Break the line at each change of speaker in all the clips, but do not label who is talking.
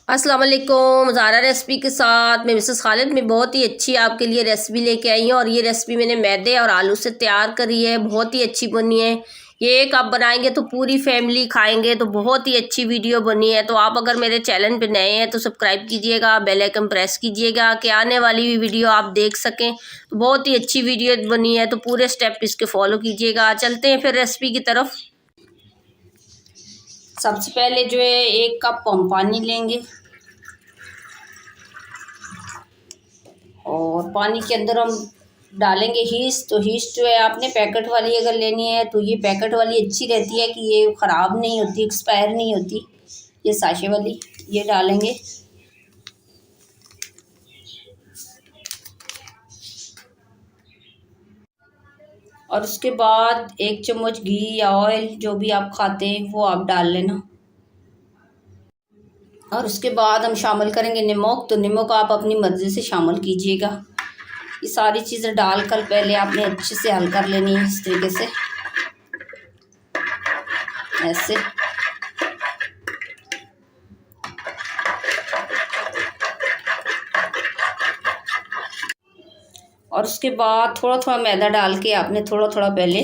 अस्सलाम वालेकुम। ज़ारा रेसिपी के साथ मैं मिसेस खालिद में बहुत ही अच्छी आपके लिए रेसिपी लेके आई हूँ। और ये रेसिपी मैंने मैदे और आलू से तैयार करी है, बहुत ही अच्छी बनी है। ये एक आप बनाएंगे तो पूरी फैमिली खाएंगे, तो बहुत ही अच्छी वीडियो बनी है। तो आप अगर मेरे चैनल पे नए हैं तो सब्सक्राइब कीजिएगा, बेल आइकन प्रेस कीजिएगा कि आने वाली भी वीडियो आप देख सकें। तो बहुत ही अच्छी वीडियो बनी है, तो पूरे स्टेप इसके फॉलो कीजिएगा। चलते हैं फिर रेसिपी की तरफ। सबसे पहले जो है 1 कप हम पानी लेंगे और पानी के अंदर हम डालेंगे हीस्ट। तो हीस्ट जो है आपने पैकेट वाली अगर लेनी है तो ये पैकेट वाली अच्छी रहती है कि ये ख़राब नहीं होती, एक्सपायर नहीं होती। ये साशे वाली ये डालेंगे। और उसके बाद 1 चम्मच घी या ऑयल जो भी आप खाते हैं वो आप डाल लेना। और उसके बाद हम शामिल करेंगे नमक। तो नमक आप अपनी मर्ज़ी से शामिल कीजिएगा। ये सारी चीज़ें डालकर पहले आपने अच्छे से हल कर लेनी है, इस तरीके से ऐसे। और उसके बाद थोड़ा थोड़ा मैदा डाल के आपने थोड़ा थोड़ा पहले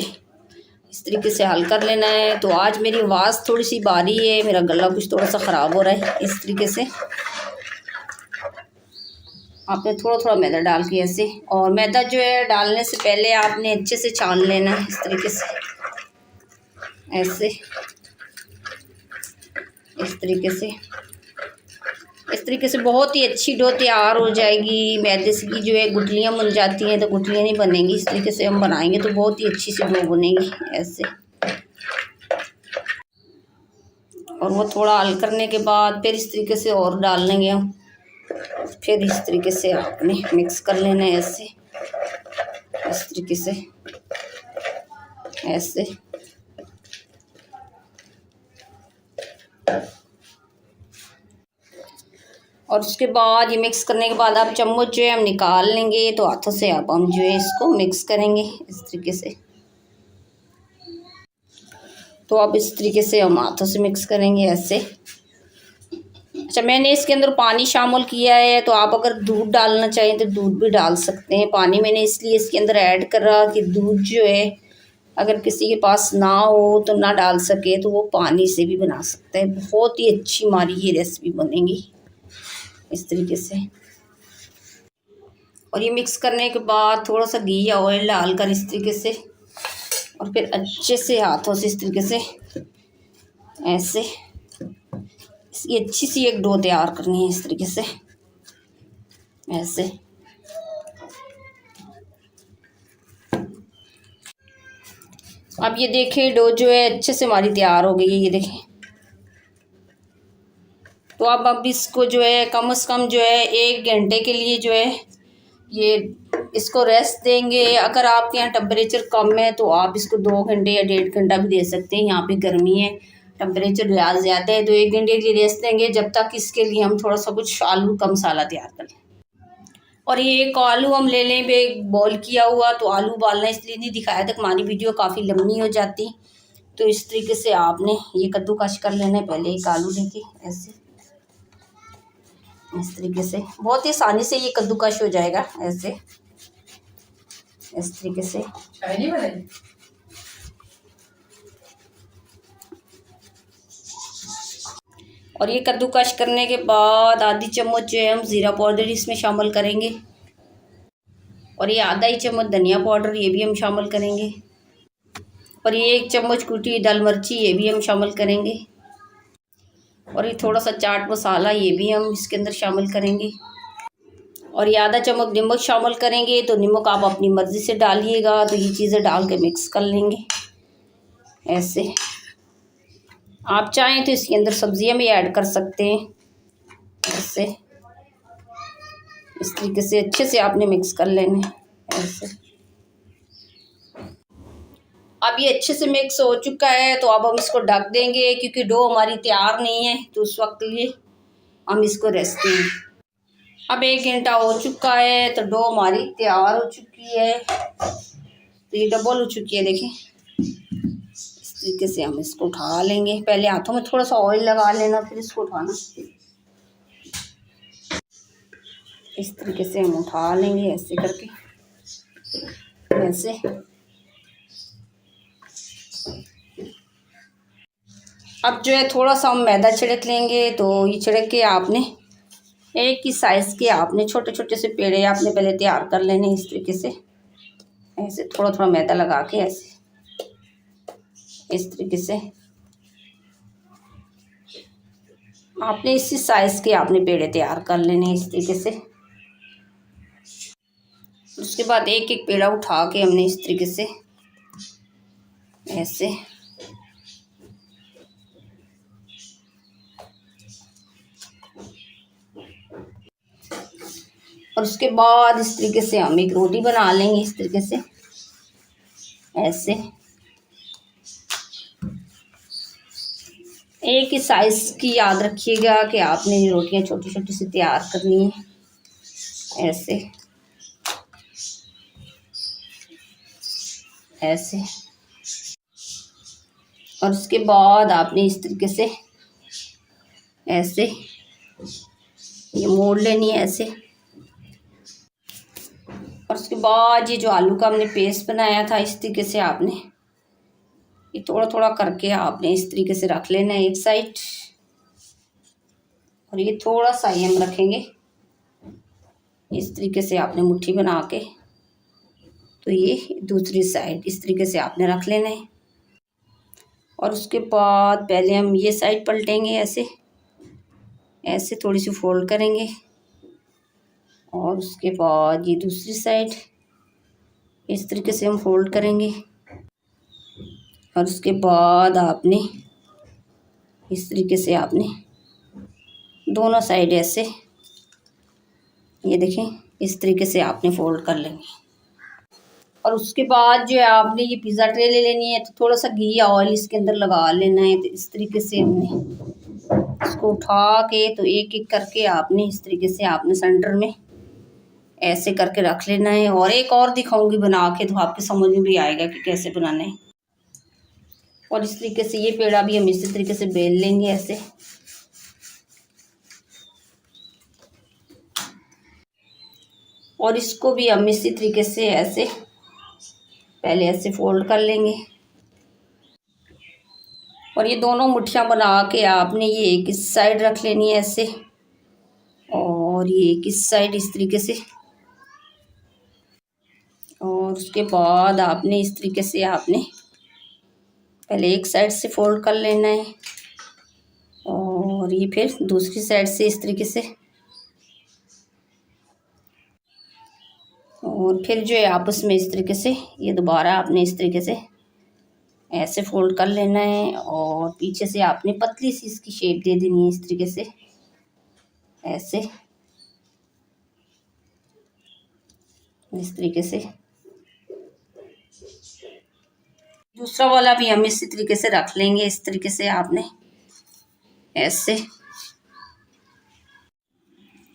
इस तरीके से हल कर लेना है। तो आज मेरी आवाज़ थोड़ी सी भारी है, मेरा गला कुछ थोड़ा सा ख़राब हो रहा है। इस तरीके से आपने थोड़ा थोड़ा मैदा डाल के ऐसे, और मैदा जो है डालने से पहले आपने अच्छे से छान लेना है, इस तरीके से ऐसे, इस तरीके से। इस तरीके से बहुत ही अच्छी डो तैयार हो जाएगी। मैदे से की जो है गुठलियाँ बन जाती हैं तो गुठलियाँ नहीं बनेंगी। इस तरीके से हम बनाएंगे तो बहुत ही अच्छी सी डो बनेगी ऐसे। और वो थोड़ा हल करने के बाद फिर इस तरीके से और डाल लेंगे हम। फिर इस तरीके से आपने मिक्स कर लेना है ऐसे, इस तरीके से ऐसे। और उसके बाद ये मिक्स करने के बाद आप चम्मच जो है हम निकाल लेंगे। तो हाथों से आप हम जो है इसको मिक्स करेंगे इस तरीके से। तो अब इस तरीके से हम हाथों से मिक्स करेंगे ऐसे। अच्छा, मैंने इसके अंदर पानी शामिल किया है, तो आप अगर दूध डालना चाहें तो दूध भी डाल सकते हैं। पानी मैंने इसलिए इसके अंदर ऐड करा कि दूध जो है अगर किसी के पास ना हो तो ना डाल सके तो वो पानी से भी बना सकता है। बहुत ही अच्छी हमारी ये रेसिपी बनेगी इस तरीके से। और ये मिक्स करने के बाद थोड़ा सा घी या ऑयल डालकर इस तरीके से, और फिर अच्छे से हाथों से इस तरीके से ऐसे इसकी अच्छी सी एक डो तैयार करनी है, इस तरीके से ऐसे। अब ये देखें डो जो है अच्छे से हमारी तैयार हो गई है, ये देखें। तो अब इसको जो है कम से कम जो है 1 घंटे के लिए जो है ये इसको रेस्ट देंगे। अगर आपके यहाँ टेम्परेचर कम है तो आप इसको 2 घंटे या 1.5 घंटा भी दे सकते हैं। यहाँ पे गर्मी है, टेम्परेचर ज़्यादा है, तो 1 घंटे के लिए रेस्ट देंगे जब तक इसके लिए हम थोड़ा सा कुछ आलू का मसाला तैयार कर लें। और ये एक आलू हम ले लें एक बॉईल किया हुआ। तो आलू उबालना इसलिए नहीं दिखाया था, हमारी वीडियो काफ़ी लंबी हो जाती। तो इस तरीके से आपने ये कद्दूकस कर लेना है। पहले एक आलू लेके ऐसे, इस तरीके से बहुत ही आसानी से ये कद्दूकस हो जाएगा ऐसे, इस तरीके से। और ये कद्दूकस करने के बाद आधी चम्मच जो है हम ज़ीरा पाउडर इसमें शामिल करेंगे। और ये आधा ही चम्मच धनिया पाउडर ये भी हम शामिल करेंगे। और ये 1 चम्मच कुटी दाल मिर्ची ये भी हम शामिल करेंगे। और ये थोड़ा सा चाट मसाला ये भी हम इसके अंदर शामिल करेंगे। और ये आधा चम्मच नमक शामिल करेंगे। तो नमक आप अपनी मर्ज़ी से डालिएगा। तो ये चीज़ें डाल के मिक्स कर लेंगे ऐसे। आप चाहें तो इसके अंदर सब्जियां भी ऐड कर सकते हैं ऐसे, इस तरीके से अच्छे से आपने मिक्स कर लेने ऐसे। अब ये अच्छे से मिक्स हो चुका है, तो अब हम इसको ढक देंगे क्योंकि डो हमारी तैयार नहीं है। तो उस वक्त लिए हम इसको रेस्ट देंगे। अब 1 घंटा हो चुका है, तो डो हमारी तैयार हो चुकी है। तो ये डबल हो चुकी है, देखें। इस तरीके से हम इसको उठा लेंगे। पहले हाथों में थोड़ा सा ऑयल लगा लेना, फिर इसको उठाना। इस तरीके से हम उठा लेंगे ऐसे करके, ऐसे। अब जो है थोड़ा सा हम मैदा छिड़क लेंगे। तो ये छिड़क के आपने एक ही साइज़ के आपने छोटे छोटे से पेड़े आपने पहले तैयार कर लेने इस तरीके से, ऐसे थोड़ा थोड़ा मैदा लगा के, ऐसे इस तरीके से आपने इसी साइज़ के आपने पेड़े तैयार कर लेने इस तरीके से। उसके बाद एक एक पेड़ा उठा के हमने इस तरीके से ऐसे और उसके बाद इस तरीके से हम एक रोटी बना लेंगे इस तरीके से, ऐसे एक ही साइज़ की याद रखिएगा कि आपने ये रोटियां छोटी छोटी सी तैयार करनी है, ऐसे ऐसे। और उसके बाद आपने इस तरीके से ऐसे ये मोड़ लेनी है ऐसे। और उसके बाद ये जो आलू का हमने पेस्ट बनाया था इस तरीके से आपने ये थोड़ा थोड़ा करके आपने इस तरीके से रख लेना है एक साइड, और ये थोड़ा सा ही हम रखेंगे इस तरीके से आपने मुट्ठी बना के। तो ये दूसरी साइड इस तरीके से आपने रख लेना है। और उसके बाद पहले हम ये साइड पलटेंगे ऐसे, ऐसे थोड़ी सी फोल्ड करेंगे, और उसके बाद ये दूसरी साइड इस तरीके से हम फोल्ड करेंगे। और उसके बाद आपने इस तरीके से आपने दोनों साइड ऐसे ये देखें इस तरीके से आपने फोल्ड कर लेंगे। और उसके बाद जो है आपने ये पिज़्ज़ा ट्रे ले लेनी है। तो थोड़ा सा घी या ऑयल इसके अंदर लगा लेना है। तो इस तरीके से हमने इसको उठा के तो एक एक करके आपने इस तरीके से आपने सेंटर में ऐसे करके रख लेना है। और एक और दिखाऊंगी बना के तो आपके समझ में भी आएगा कि कैसे बनाना है। और इस तरीके से ये पेड़ा भी हम इसी तरीके से बेल लेंगे ऐसे, और इसको भी हम इसी तरीके से ऐसे पहले ऐसे फोल्ड कर लेंगे। और ये दोनों मुट्ठियाँ बना के आपने ये एक इस साइड रख लेनी है ऐसे, और ये एक इस साइड इस तरीके से। और उसके बाद आपने इस तरीके से आपने पहले एक साइड से फोल्ड कर लेना है, और ये फिर दूसरी साइड से इस तरीके से। और फिर जो है आपस में इस तरीके से ये दोबारा आपने इस तरीके से ऐसे फोल्ड कर लेना है, और पीछे से आपने पतली सी इसकी शेप दे देनी है इस तरीके से ऐसे, इस तरीके से। दूसरा वाला भी हम इसी तरीके से रख लेंगे इस तरीके से आपने ऐसे।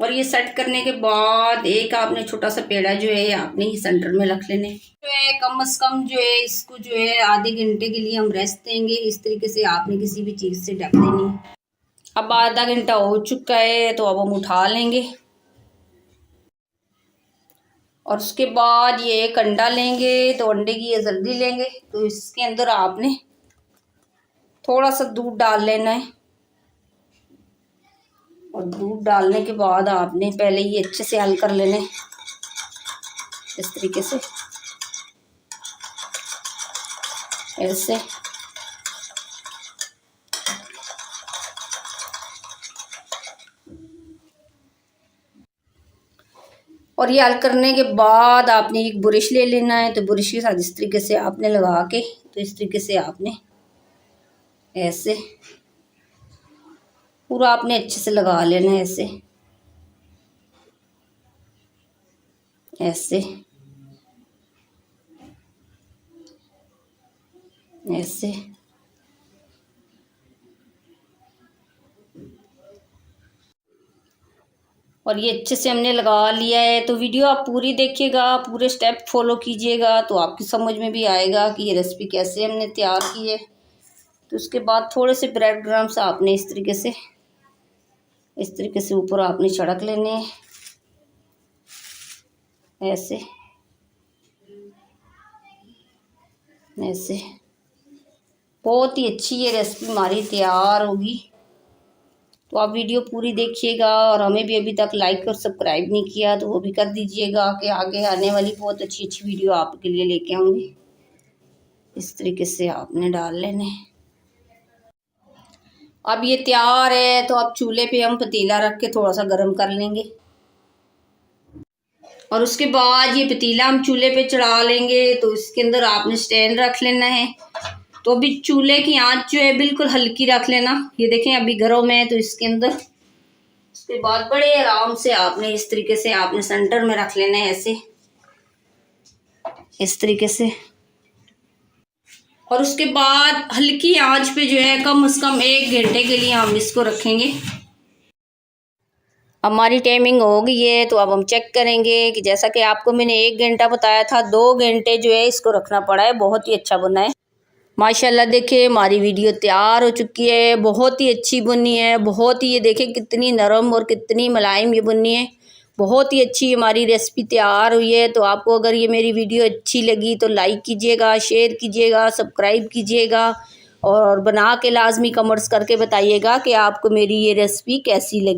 और ये सेट करने के बाद एक आपने छोटा सा पेड़ा जो है आपने ये सेंटर में रख लेने जो है। कम से कम जो है इसको जो है आधे घंटे के लिए हम रेस्ट देंगे। इस तरीके से आपने किसी भी चीज़ से ढक देनी है। अब आधा घंटा हो चुका है तो अब हम उठा लेंगे। और उसके बाद ये एक अंडा लेंगे। तो अंडे की ये जल्दी लेंगे। तो इसके अंदर आपने थोड़ा सा दूध डाल लेना है। और दूध डालने के बाद आपने पहले ये अच्छे से हल कर लेने इस तरीके से ऐसे। और ये हल करने के बाद आपने एक ब्रश ले लेना है। तो ब्रश के साथ इस तरीके से आपने लगा के तो इस तरीके से आपने ऐसे पूरा आपने अच्छे से लगा लेना है ऐसे ऐसे ऐसे। और ये अच्छे से हमने लगा लिया है। तो वीडियो आप पूरी देखिएगा, पूरे स्टेप फॉलो कीजिएगा तो आपकी समझ में भी आएगा कि ये रेसिपी कैसे हमने तैयार की है। तो उसके बाद थोड़े से ब्रेड क्रम्स आपने इस तरीके से ऊपर आपने छिड़क लेने हैं ऐसे ऐसे बहुत ही अच्छी ये रेसिपी हमारी तैयार होगी। तो आप वीडियो पूरी देखिएगा, और हमें भी अभी तक लाइक और सब्सक्राइब नहीं किया तो वो भी कर दीजिएगा, कि आगे आने वाली बहुत अच्छी अच्छी वीडियो आपके लिए लेके आऊँगी। इस तरीके से आपने डाल लेने। अब ये तैयार है, तो अब चूल्हे पे हम पतीला रख के थोड़ा सा गर्म कर लेंगे, और उसके बाद ये पतीला हम चूल्हे पे चढ़ा लेंगे। तो इसके अंदर आपने स्टैंड रख लेना है। तो अभी चूल्हे की आंच जो है बिल्कुल हल्की रख लेना। ये देखें अभी गर्म है, तो इसके अंदर उसके बाद बड़े आराम से आपने इस तरीके से आपने सेंटर में रख लेना है, ऐसे इस तरीके से। और उसके बाद हल्की आंच पे जो है कम से कम 1 घंटे के लिए हम इसको रखेंगे। हमारी टाइमिंग हो गई है, तो अब हम चेक करेंगे कि जैसा कि आपको मैंने 1 घंटा बताया था, 2 घंटे जो है इसको रखना पड़ा है। बहुत ही अच्छा बना है माशाल्लाह। देखिए हमारी वीडियो तैयार हो चुकी है, बहुत ही अच्छी बनी है, बहुत ही, ये देखें कितनी नरम और कितनी मुलायम ये बनी है। बहुत ही अच्छी हमारी रेसिपी तैयार हुई है। तो आपको अगर ये मेरी वीडियो अच्छी लगी तो लाइक कीजिएगा, शेयर कीजिएगा, सब्सक्राइब कीजिएगा, और बना के लाजमी कमेंट्स करके बताइएगा कि आपको मेरी ये रेसिपी कैसी लगी।